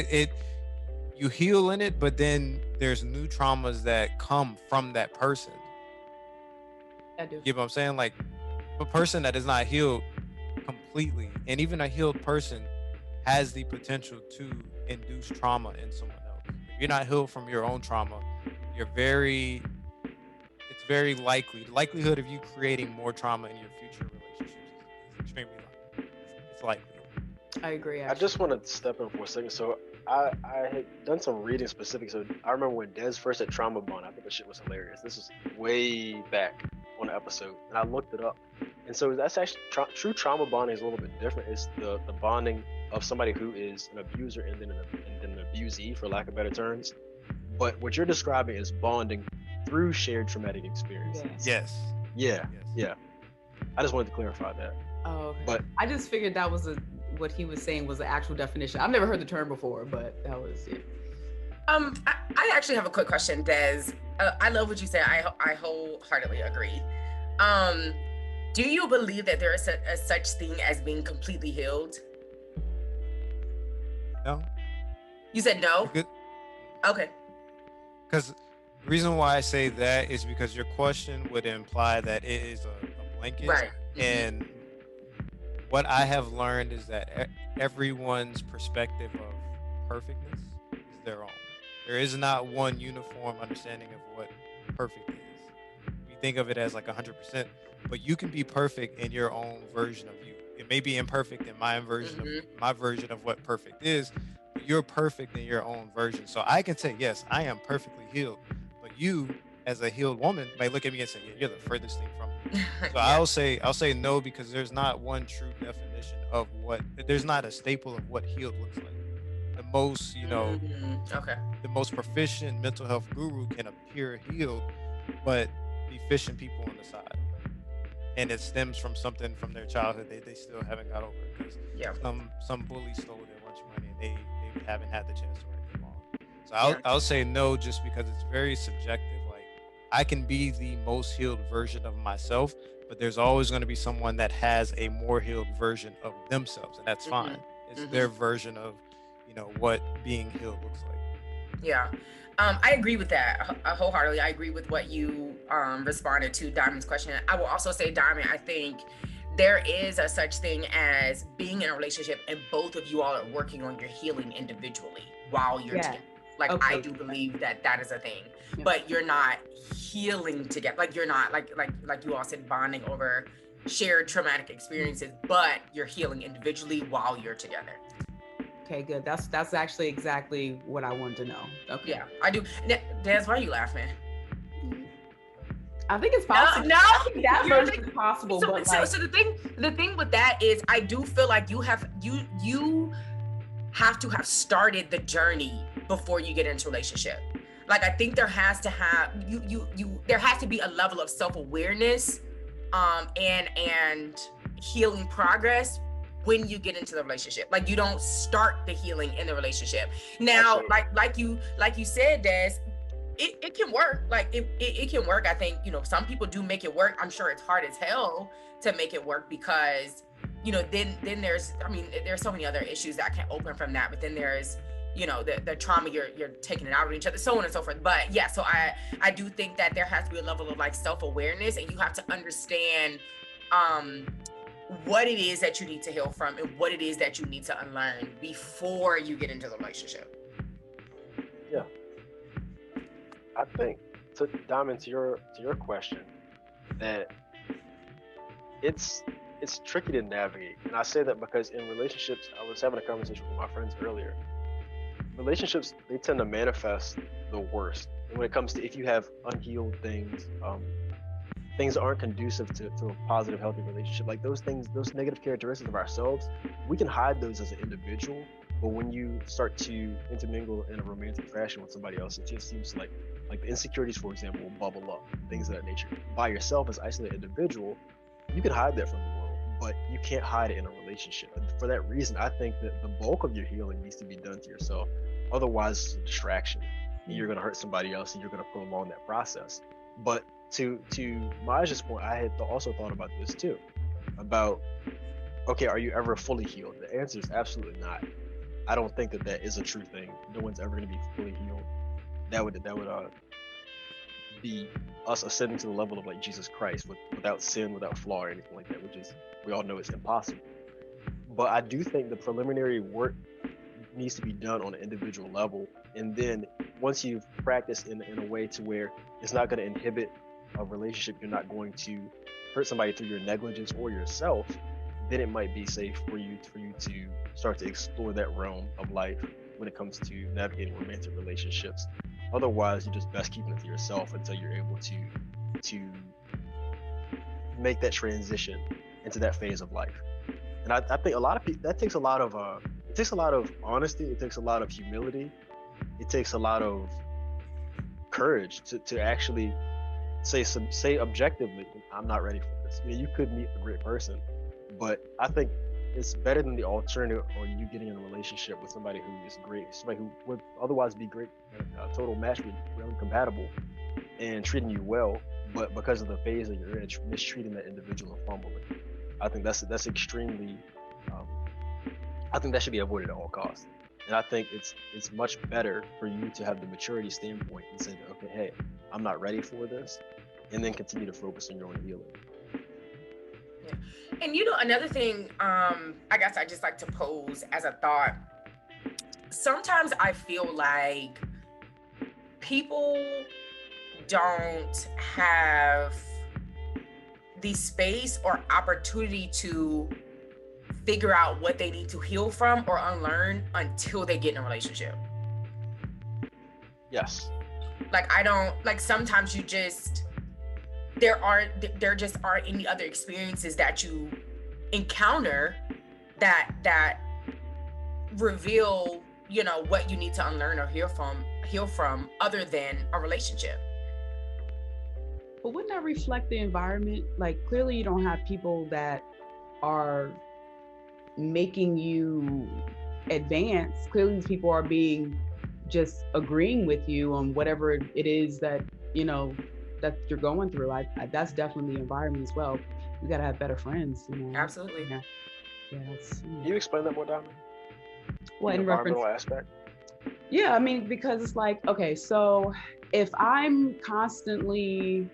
you heal in it, but then there's new traumas that come from that person. I do. You know what I'm saying? Like a person that is not healed completely, and even a healed person has the potential to induce trauma in someone else. If you're not healed from your own trauma, it's very likely. The likelihood of you creating more trauma in your future relationships is extremely likely. It's likely. I agree. Actually. I just want to step in for a second. So I had done some reading specific. So I remember when Des first said trauma bond, I thought the shit was hilarious. This was way back on the episode, and I looked it up. And so that's actually true trauma bonding is a little bit different. It's the bonding of somebody who is an abuser and then an abusee, for lack of better terms. But what you're describing is bonding through shared traumatic experiences. Yes. Yeah. I just wanted to clarify that. Oh, okay. But I just figured that was what he was saying was the actual definition. I've never heard the term before, but that was it. I actually have a quick question, Des. I love what you said. I wholeheartedly agree. Do you believe that there is a such thing as being completely healed? No. You said no? Okay. Because the reason why I say that is because your question would imply that it is a blanket. Right. And what I have learned is that everyone's perspective of perfectness is their own. There is not one uniform understanding of what perfect is. We think of it as like 100%, but you can be perfect in your own version of you. It may be imperfect in my version of what perfect is, but you're perfect in your own version. So I can say, yes, I am perfectly healed, but you, as a healed woman, might look at me and say, yeah, you're the furthest thing from me. So yeah. I'll say no, because there's not one true definition of there's not a staple of what healed looks like. The most, the most proficient mental health guru can appear healed, but deficient people on the side. And it stems from something from their childhood they still haven't got over it, because some bully stole their lunch money and they haven't had the chance to right their wrong. So I'll say no, just because it's very subjective. Like, I can be the most healed version of myself, but there's always going to be someone that has a more healed version of themselves, and that's fine. It's their version of what being healed looks like. Yeah. I agree with that wholeheartedly. I agree with what you responded to Diamond's question. I will also say, Diamond, I think there is a such thing as being in a relationship and both of you all are working on your healing individually while you're together. Like, I do believe that is a thing, but you're not healing together. Like, you're not like you all said, bonding over shared traumatic experiences, but you're healing individually while you're together. Okay, good. That's actually exactly what I wanted to know. Okay. Yeah, I do. Des, why are you laughing? I think it's possible. No, I think that version is possible. So the thing with that is, I do feel like you have to have started the journey before you get into a relationship. Like, I think there has to be a level of self-awareness, and healing progress when you get into the relationship. Like, you don't start the healing in the relationship. Now, like you said, Des, it can work. Like, it can work. I think, some people do make it work. I'm sure it's hard as hell to make it work, because, then there's so many other issues that can open from that. But then there's, the trauma, you're taking it out on each other, so on and so forth. But yeah, so I do think that there has to be a level of like self-awareness, and you have to understand, what it is that you need to heal from and what it is that you need to unlearn before you get into the relationship. Yeah. I think, to Diamond, to your question, that it's tricky to navigate. And I say that because in relationships, I was having a conversation with my friends earlier. Relationships, they tend to manifest the worst. And when it comes to, if you have unhealed things, things that aren't conducive to a positive, healthy relationship, like those things, those negative characteristics of ourselves, we can hide those as an individual, but when you start to intermingle in a romantic fashion with somebody else, it just seems like the insecurities, for example, will bubble up, things of that nature. By yourself, as an isolated individual, you can hide that from the world, but you can't hide it in a relationship. And for that reason, I think that the bulk of your healing needs to be done to yourself. Otherwise, it's a distraction, and you're going to hurt somebody else, and you're going to prolong that process. But to Maj's point, I had also thought about this too, about, okay, are you ever fully healed? The answer is absolutely not. I don't think that is a true thing. No one's ever going to be fully healed. That would be us ascending to the level of like Jesus Christ, without sin, without flaw, or anything like that, which is, we all know, it's impossible. But I do think the preliminary work needs to be done on an individual level, and then once you've practiced in a way to where it's not going to inhibit a relationship, you're not going to hurt somebody through your negligence or yourself, then it might be safe for you to start to explore that realm of life when it comes to navigating romantic relationships. Otherwise, you're just best keeping it to yourself until you're able to make that transition into that phase of life. And I think a lot of people, that takes a lot of takes a lot of honesty. It takes a lot of humility. It takes a lot of courage to actually say objectively, I'm not ready for this. You could meet a great person, but I think it's better than the alternative or you getting in a relationship with somebody who is great, somebody who would otherwise be great, a total match, be really compatible and treating you well, but because of the phase that you're in, mistreating that individual and fumbling. I think that's extremely. I think that should be avoided at all costs. And I think it's much better for you to have the maturity standpoint and say, okay, hey, I'm not ready for this, and then continue to focus on your own healing. Yeah. And another thing, I guess I just like to pose as a thought. Sometimes I feel like people don't have the space or opportunity to figure out what they need to heal from or unlearn until they get in a relationship. Yes. Sometimes there just aren't any other experiences that you encounter that reveal, what you need to unlearn or heal from other than a relationship. But wouldn't that reflect the environment? Like, clearly you don't have people that are making you advance. Clearly these people are just agreeing with you on whatever it is that that you're going through. That's definitely the environment as well. You gotta have better friends. Absolutely. Yeah. Can you explain that more, Diamond? Well, in environmental reference aspect. Yeah, I mean, because it's like, okay, so if I'm constantly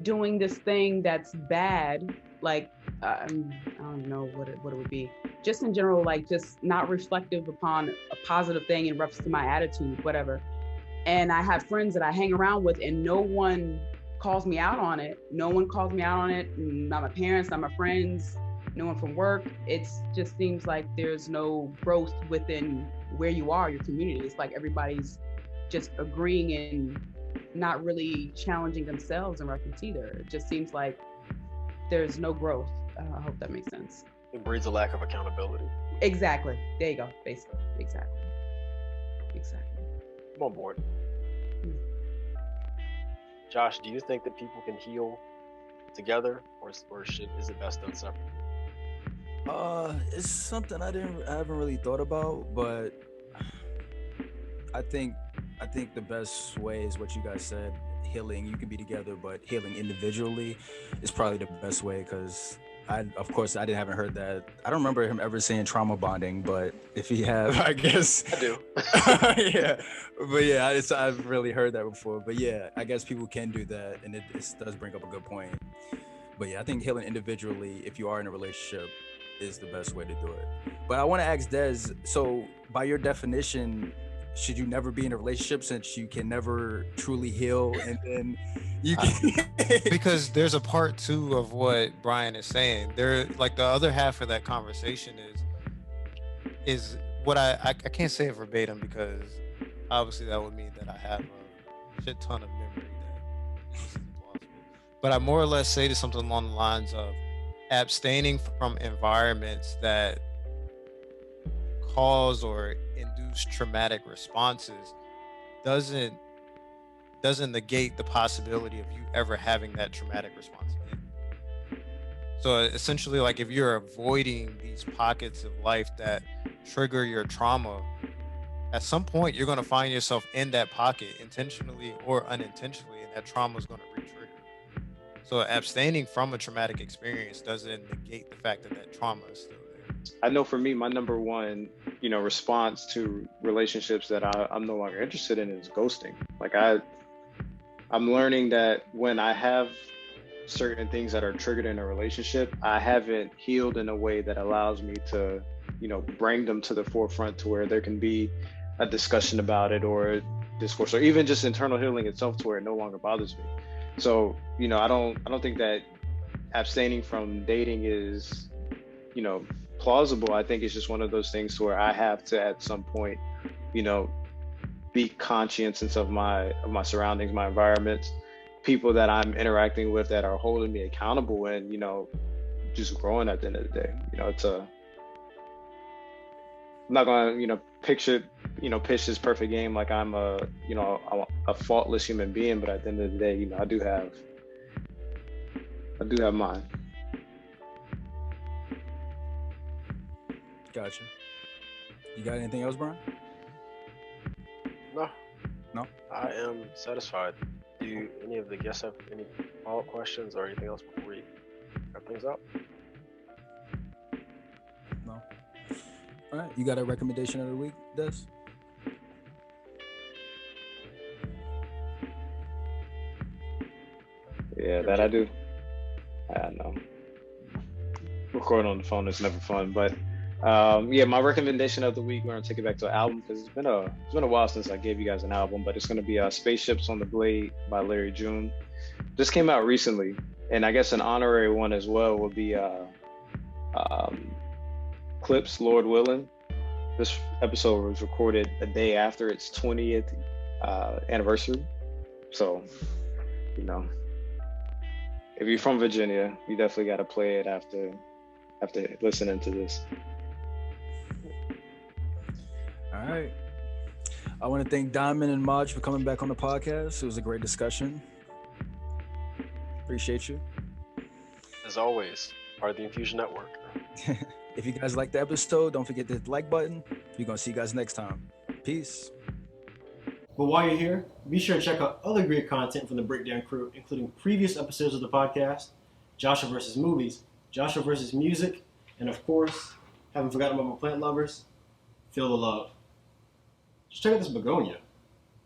doing this thing that's bad, like I don't know what it would be. Just in general, like just not reflective upon a positive thing in reference to my attitude, whatever. And I have friends that I hang around with and no one calls me out on it. No one calls me out on it. Not my parents, not my friends, no one from work. It just seems like there's no growth within where you are, your community. It's like everybody's just agreeing and not really challenging themselves in reference either. It just seems like there's no growth. I hope that makes sense. It breeds a lack of accountability. Exactly. There you go. Basically. Exactly. I'm on board. Josh, do you think that people can heal together, or is it best done separately? It's something I haven't really thought about, but I think the best way is what you guys said. Healing, you can be together, but healing individually is probably the best way, because I haven't heard that. I don't remember him ever saying trauma bonding, but if he have, I guess I do. Yeah, but yeah, I've really heard that before. But yeah, I guess people can do that, and it does bring up a good point. But yeah, I think healing individually, if you are in a relationship, is the best way to do it. But I want to ask Des, so by your definition, should you never be in a relationship since you can never truly heal, and then you can because there's a part two of what Bryan is saying. There, like the other half of that conversation is what I can't say it verbatim, because obviously that would mean that I have a shit ton of memory that this isn't possible. But I more or less say to something along the lines of abstaining from environments that cause or induce traumatic responses doesn't negate the possibility of you ever having that traumatic response again. So essentially, like, if you're avoiding these pockets of life that trigger your trauma, at some point you're going to find yourself in that pocket, intentionally or unintentionally, and that trauma is going to re-trigger. So abstaining from a traumatic experience doesn't negate the fact that trauma is still there. I know for me, my number one, response to relationships that I'm no longer interested in is ghosting. Like I'm learning that when I have certain things that are triggered in a relationship, I haven't healed in a way that allows me to, bring them to the forefront to where there can be a discussion about it, or a discourse, or even just internal healing itself to where it no longer bothers me. So, I don't think that abstaining from dating is, plausible. I think it's just one of those things where I have to, at some point, be conscientious of my surroundings, my environments, people that I'm interacting with that are holding me accountable, and just growing at the end of the day. not gonna pitch this perfect game like I'm a faultless human being, but at the end of the day, I do have mine. Gotcha. You got anything else, Bryan? No. I am satisfied. Do any of the guests have any follow-up questions or anything else before we wrap things up? No. All right. You got a recommendation of the week, Des? Yeah, that I do. I know. Recording on the phone is never fun, but my recommendation of the week, we're gonna take it back to an album because it's been a while since I gave you guys an album, but it's gonna be Spaceships on the Blade by Larry June. This came out recently, and I guess an honorary one as well would be Clips, Lord Willing. This episode was recorded a day after its 20th anniversary, so if you're from Virginia, you definitely got to play it after listening to this. All right. I want to thank Diamond and Maj for coming back on the podcast. It was a great discussion. Appreciate you. As always, part of the Infusion Network. If you guys liked the episode, don't forget to hit the like button. We're going to see you guys next time. Peace. But while you're here, be sure to check out other great content from the Breakdown crew, including previous episodes of the podcast, Joshua versus Movies, Joshua versus Music, and of course, haven't forgotten about my plant lovers, Feel the Love. Just check out this begonia.